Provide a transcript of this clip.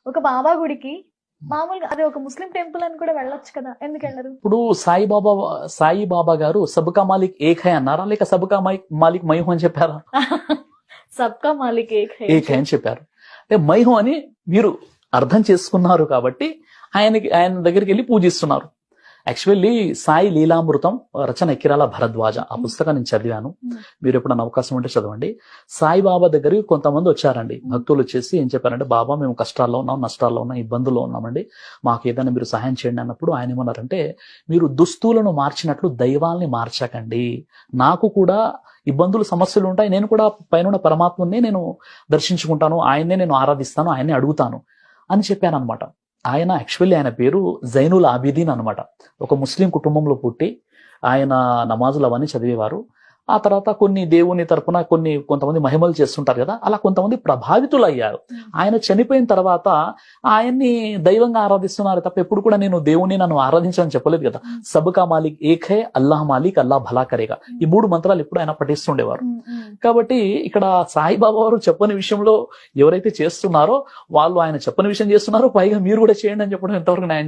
ఒక బాబా గుడికి మామూలుగా అది ఒక ముస్లిం టెంపుల్ అని కూడా వెళ్ళొచ్చు కదా, ఎందుకు వెళ్ళరు? ఇప్పుడు సాయిబాబా గారు సబ్కా మాలిక్ ఏక్ హై అన్నారా, లేక సబ్కా మాలిక్ మైహు అని చెప్పారా? సబ్కా మాలిక్ ఏక్ హై ఏక్ హై అని చెప్పారు. అంటే మైహు అని మీరు అర్థం చేసుకున్నారు కాబట్టి ఆయన దగ్గరికి వెళ్ళి పూజిస్తున్నారు. యాక్చువల్లీ సాయి లీలామృతం రచన ఎక్కిరాల భరద్వాజ, ఆ పుస్తకాన్ని నేను చదివాను. మీరు ఎప్పుడన్నా అవకాశం ఉంటే చదవండి. సాయిబాబా దగ్గరికి కొంతమంది వచ్చారండి, భక్తులు వచ్చేసి ఏం చెప్పారంటే, బాబా మేము కష్టాల్లో ఉన్నాం, నష్టాల్లో ఉన్నాం, ఇబ్బందుల్లో ఉన్నామండి, మాకు ఏదైనా మీరు సహాయం చేయండి అన్నప్పుడు ఆయన ఏమన్నారంటే, మీరు దుస్తులను మార్చినట్లు దైవాల్ని మార్చకండి, నాకు కూడా ఇబ్బందులు సమస్యలు ఉంటాయి, నేను కూడా పైన పరమాత్మని నేను దర్శించుకుంటాను, ఆయన్నే నేను ఆరాధిస్తాను, ఆయన్నే అడుగుతాను అని చెప్పాను అనమాట. ఆయన పేరు జైనుల్ ఆబిదీన్ అనమాట. ఒక ముస్లిం కుటుంబంలో పుట్టి ఆయన నమాజులు అవన్నీ చదివేవారు. ఆ తర్వాత కొన్ని దేవుని తరపున కొంతమంది మహిమలు చేస్తుంటారు కదా, అలా కొంతమంది ప్రభావితులు అయ్యారు. ఆయన చనిపోయిన తర్వాత ఆయన్ని దైవంగా ఆరాధిస్తున్నారు తప్ప ఎప్పుడు కూడా నేను దేవుని నన్ను ఆరాధించాలని చెప్పలేదు కదా. సబ్కా మాలిక్ ఏక్ హై, అల్లాహ్ మాలిక్, అల్లాహ్ భలా కరేగా, ఈ 3 మంత్రాలు ఎప్పుడు ఆయన పఠిస్తుండేవారు. కాబట్టి ఇక్కడ సాయిబాబా వారు చెప్పని విషయంలో ఎవరైతే చేస్తున్నారో వాళ్ళు ఆయన చెప్పని విషయం చేస్తున్నారో, పైగా మీరు కూడా చేయండి అని చెప్పడం ఎంతవరకు న్యాయం?